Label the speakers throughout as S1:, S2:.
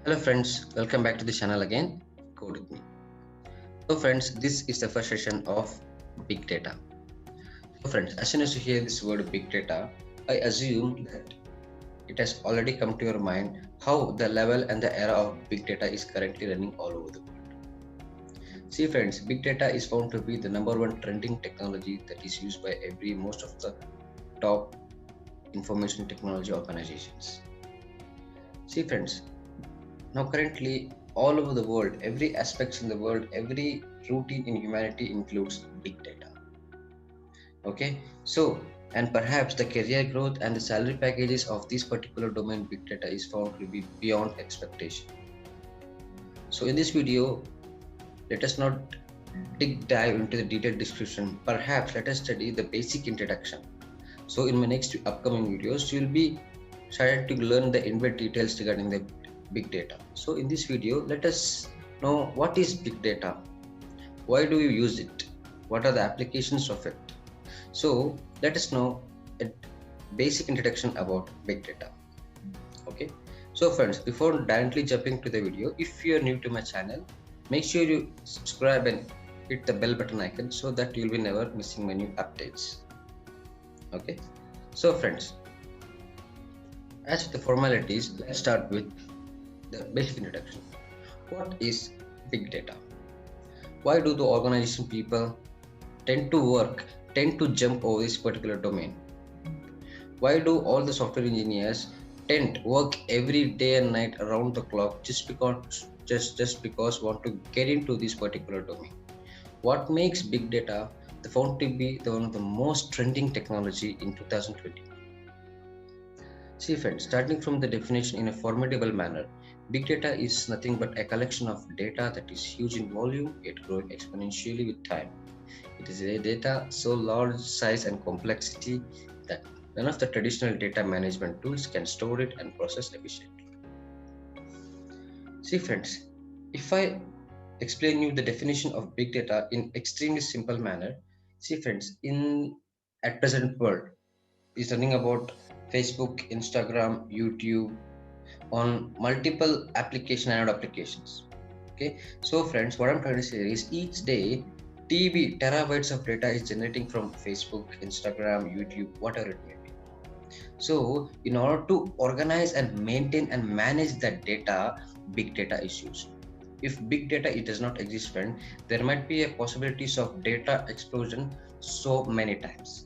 S1: Hello friends, welcome back to the channel again. Code with me. So friends, this is the first session of big data. So friends, as soon as you hear this word big data, I assume that it has already come to your mind how the level and the era of big data is currently running all over the world. See friends, big data is found to be the number one trending technology that is used by most of the top information technology organizations. See friends, now currently all over the world, every aspects in the world, every routine in humanity includes big data. Okay, so and perhaps the career growth and the salary packages of this particular domain big data is found to be beyond expectation. So in this video, let us not dive into the detailed description. Perhaps let us study the basic introduction. So in my next upcoming videos, you will be started to learn the in-depth details regarding the big data. So in this video, let us know what is big data, why do you use it, what are the applications of it. So let us know a basic introduction about big data. Okay, so friends, before directly jumping to the video, if you are new to my channel, make sure you subscribe and hit the bell button icon so that you'll be never missing my new updates. Okay, so friends, as with the formalities, let's start with the basic introduction. What is big data? Why do the organization people tend to jump over this particular domain? Why do all the software engineers tend to work every day and night around the clock just because want to get into this particular domain? What makes big data found to be one of the most trending technology in 2020? See friends, starting from the definition in a formidable manner, big data is nothing but a collection of data that is huge in volume yet growing exponentially with time. It is a data so large size and complexity that none of the traditional data management tools can store it and process efficiently. See friends, if I explain you the definition of big data in extremely simple manner, see friends, in at present world is running about Facebook, Instagram, YouTube on multiple applications. Okay, so friends, what I'm trying to say is each day TB terabytes of data is generating from Facebook, Instagram, YouTube, whatever it may be. So in order to organize and maintain and manage that data, big data is used. If big data it does not exist, friend, there might be a possibilities of data explosion so many times.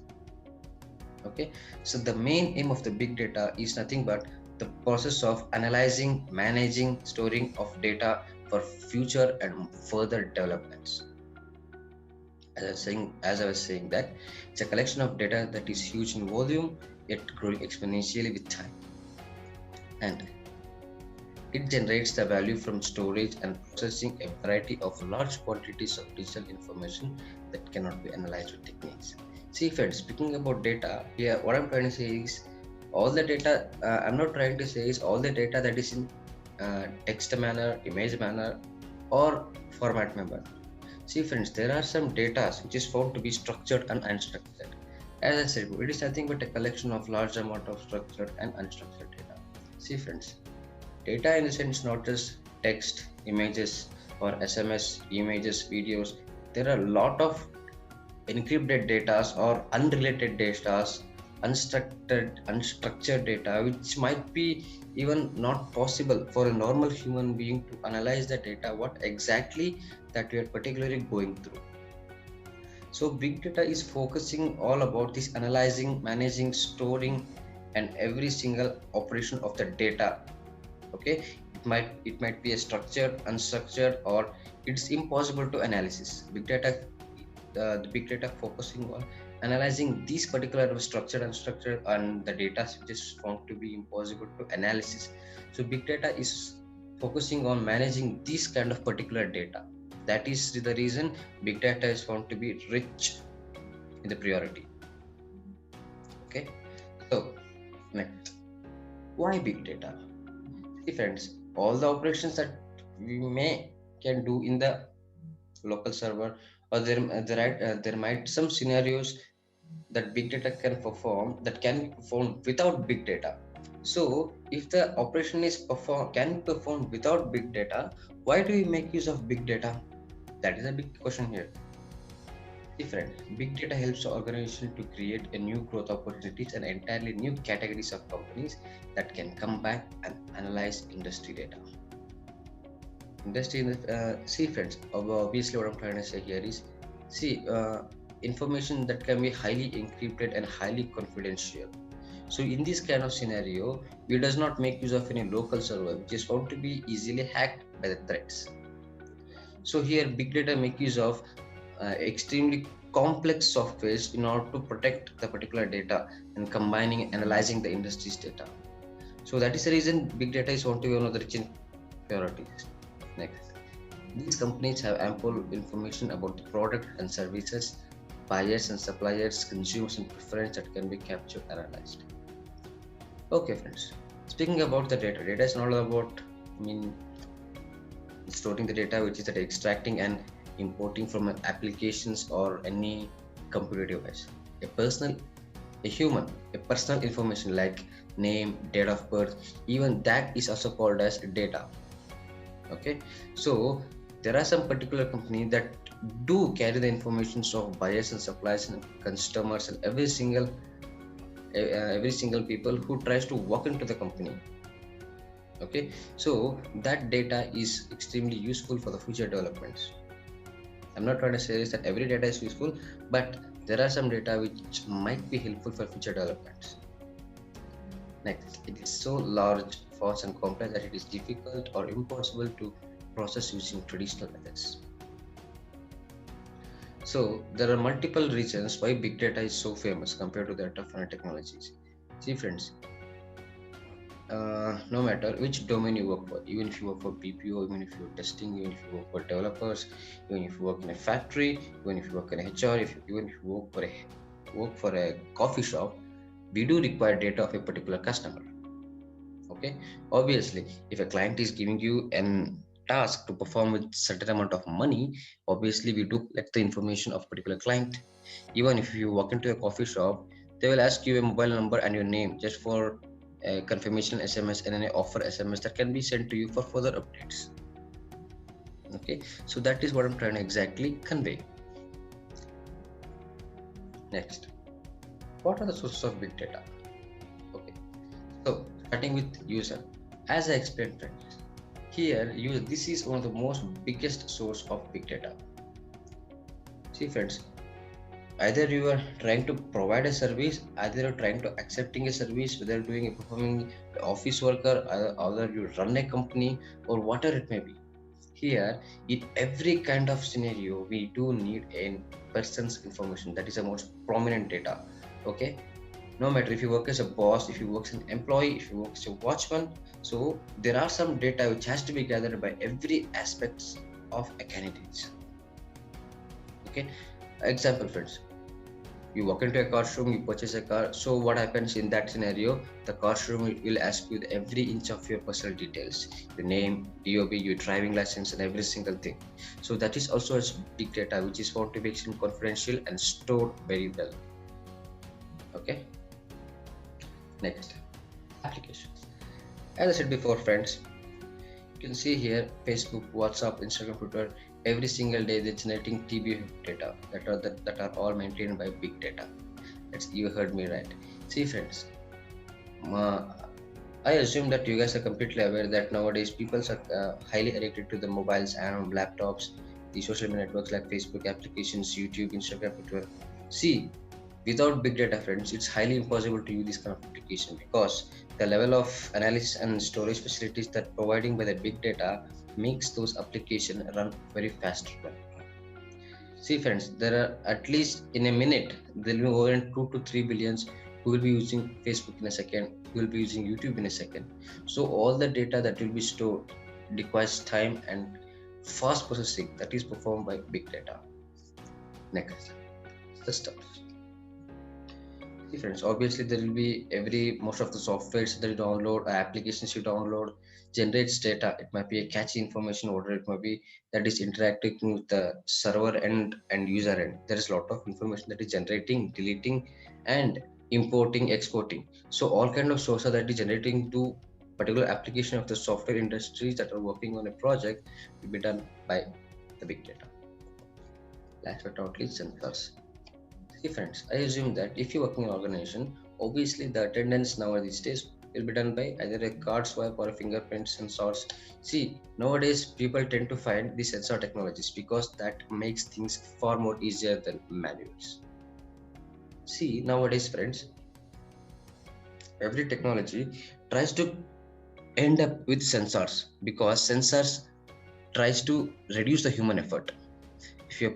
S1: Okay, so the main aim of the big data is nothing but the process of analyzing, managing, storing of data for future and further developments. As I was saying that it's a collection of data that is huge in volume yet growing exponentially with time, and it generates the value from storage and processing a variety of large quantities of digital information that cannot be analyzed with techniques. See friends, speaking about data here, what I'm trying to say is all the data, I'm not trying to say is all the data that is in text manner, image manner, or format manner. See friends, there are some data which is found to be structured and unstructured. As I said, it is nothing but a collection of large amount of structured and unstructured data. See friends, data in the sense not just text, images, or SMS, images, videos. There are a lot of encrypted data or unrelated data, unstructured data, which might be even not possible for a normal human being to analyze the data, what exactly that we are particularly going through. So big data is focusing all about this analyzing, managing, storing, and every single operation of the data. Okay, it might be a structured, unstructured, or it's impossible to analysis. The big data focusing on analyzing these particular structured, unstructured, and the data which is found to be impossible to analysis. So big data is focusing on managing this kind of particular data. That is the reason big data is found to be rich in the priority. Okay, so next, why big data? See friends, all the operations that we can do in the local server, or there might some scenarios that big data can perform that can be performed without big data. So if the operation is can be performed without big data, why do we make use of big data? That is a big question here. Different. Big data helps the organization to create a new growth opportunities and entirely new categories of companies that can come back and analyze industry data. Industry, see friends, obviously what I'm trying to say here is, see, information that can be highly encrypted and highly confidential. So in this kind of scenario, we does not make use of any local server, which is found to be easily hacked by the threats. So here, big data make use of extremely complex softwares in order to protect the particular data and combining and analyzing the industry's data. So that is the reason big data is want to be one of the rich in priorities. Next, these companies have ample information about the product and services, buyers and suppliers, consumers and preference that can be captured and analyzed. Okay, friends. Speaking about the data is not about, I mean, storing the data, which is that extracting and importing from applications or any computer device. A personal, a human, a personal information like name, date of birth, even that is also called as data. Okay, so there are some particular companies that do carry the information of buyers and suppliers and customers and every single people who tries to walk into the company. Okay, so that data is extremely useful for the future developments. I'm not trying to say that every data is useful, but there are some data which might be helpful for future developments. Next, it is so large, fast and complex that it is difficult or impossible to process using traditional methods. So there are multiple reasons why big data is so famous compared to that of other technologies. See friends, no matter which domain you work for, even if you work for BPO, even if you're testing, even if you work for developers, even if you work in a factory, even if you work in HR, even if you work for a coffee shop, we do require data of a particular customer. Okay, obviously, if a client is giving you an task to perform with certain amount of money, obviously we do collect the information of particular client. Even if you walk into a coffee shop, they will ask you a mobile number and your name just for a confirmation SMS and an offer SMS that can be sent to you for further updates. Okay, so that is what I'm trying to exactly convey. Next, what are the sources of big data? Okay, so starting with user, as I explained, friends, here this is one of the most biggest source of big data. See friends, either you are trying to provide a service, either you're trying to accepting a service, whether doing a performing office worker, either you run a company or whatever it may be. Here, in every kind of scenario, we do need a person's information. That is the most prominent data. Okay, no matter if you work as a boss, if you work as an employee, if you work as a watchman, so there are some data which has to be gathered by every aspects of a candidate. Okay, example friends, you walk into a car showroom, you purchase a car. So what happens in that scenario? The car showroom will ask you every inch of your personal details, your name, DOB, your driving license, and every single thing. So that is also a big data which is found to be extremely confidential and stored very well. Okay. Next, applications. As I said before, friends, you can see here Facebook, WhatsApp, Instagram, Twitter. Every single day they're generating TB data that are all maintained by big data. You heard me right. See friends, I assume that you guys are completely aware that nowadays people are highly addicted to the mobiles and laptops, the social media networks like Facebook applications, YouTube, Instagram, Twitter. See, without big data, friends, it's highly impossible to use this kind of application because the level of analysis and storage facilities that providing by the big data makes those applications run very fast. See friends, there are at least in a minute, there will be more than 2 to 3 billions who will be using Facebook in a second, who will be using YouTube in a second. So all the data that will be stored requires time and fast processing that is performed by big data. Next, systems. See friends, obviously there will be most of the softwares that you download, applications you download, generates data. It might be a catchy information, or it might be that is interacting with the server end and user end. There is a lot of information that is generating, deleting, and importing, exporting. So all kind of sources that is generating to particular application of the software industries that are working on a project will be done by the big data. Last but not least, sensors. See friends, I assume that if you're working in an organization, obviously the attendance nowadays days will be done by either a card swipe or a fingerprint sensors. See, nowadays people tend to find the sensor technologies because that makes things far more easier than manuals. See, nowadays friends, every technology tries to end up with sensors because sensors tries to reduce the human effort. If you're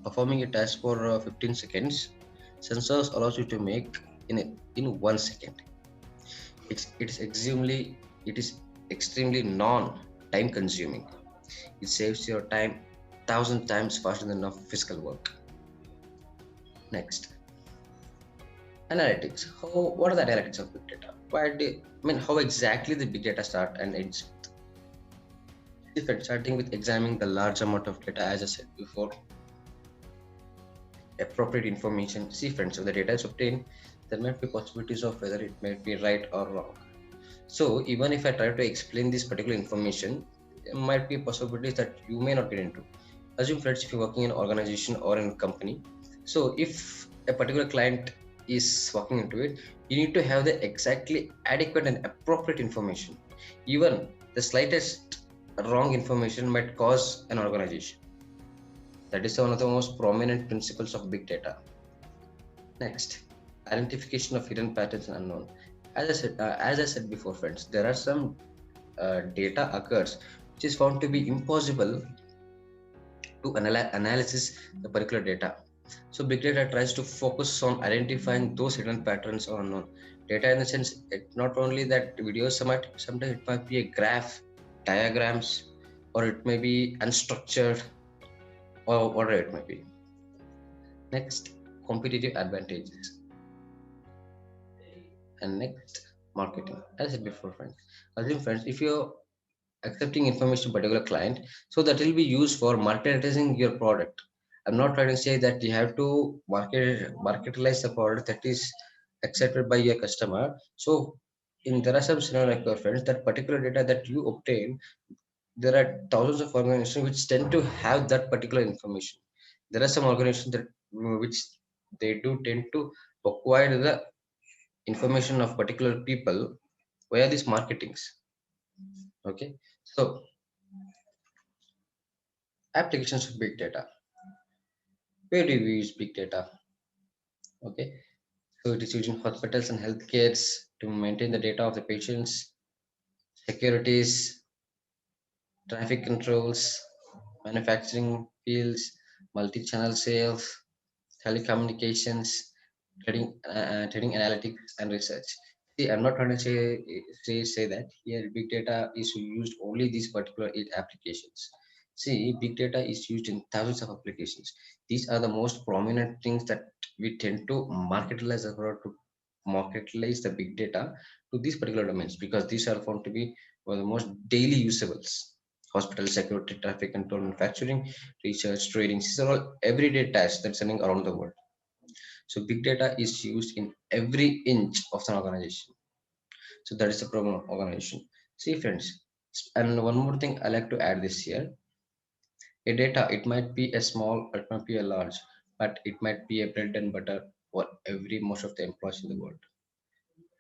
S1: performing a task for 15 seconds, sensors allows you to make in 1 second. It is extremely non time consuming. It saves your time 1,000 times faster than of physical work. Next, analytics. What are the analytics of big data? How exactly the big data start and ends? If it's starting with examining the large amount of data, as I said before, appropriate information. See friends, if the data is obtained, there might be possibilities of whether it might be right or wrong. So even if I try to explain this particular information, there might be possibilities that you may not get into. Assume friends, if you're working in an organization or in a company, so if a particular client is walking into it, you need to have the exactly adequate and appropriate information. Even the slightest wrong information might cause an organization. That is one of the most prominent principles of big data. Next, identification of hidden patterns and unknown. As I said before, friends, there are some data occurs which is found to be impossible to analysis the particular data. So big data tries to focus on identifying those hidden patterns or unknown data, in the sense it not only that videos, sometimes it might be a graph, diagrams, or it may be unstructured, or whatever it may be. Next, competitive advantages. And next, marketing. As I said before, friends, assume friends, if you're accepting information from a particular client, so that will be used for marketing your product. I'm not trying to say that you have to marketalize the product that is accepted by your customer. So in there are some scenario like your friends, that particular data that you obtain, there are thousands of organizations which tend to have that particular information. There are some organizations that which they do tend to acquire the information of particular people via these marketings. Okay, so applications of big data. Where do we use big data? Okay, so it is used in hospitals and healthcares to maintain the data of the patients, securities, traffic controls, manufacturing fields, multi-channel sales, telecommunications, trading analytics and research. See, I'm not trying to say that here big data is used only these particular 8 applications. See, big data is used in thousands of applications. These are the most prominent things that we tend to marketalize the big data to these particular domains, because these are found to be one of the most daily usables. Hospital, security, traffic control, manufacturing, research, trading. These are all everyday tasks that's running around the world. So big data is used in every inch of an organization. So that is the problem of organization. See friends, and one more thing I like to add this here. A data, it might be a small, it might be a large, but it might be a bread and butter for every most of the employees in the world.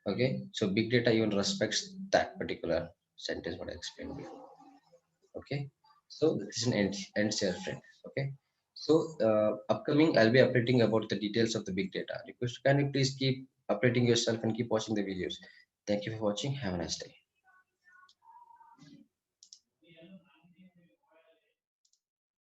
S1: Okay, so big data even respects that particular sentence what I explained before. Okay, so this is an end share, friend. Okay, so upcoming I'll be updating about the details of the big data. Request, can you please keep updating yourself and keep watching the videos. Thank you for watching. Have a nice day.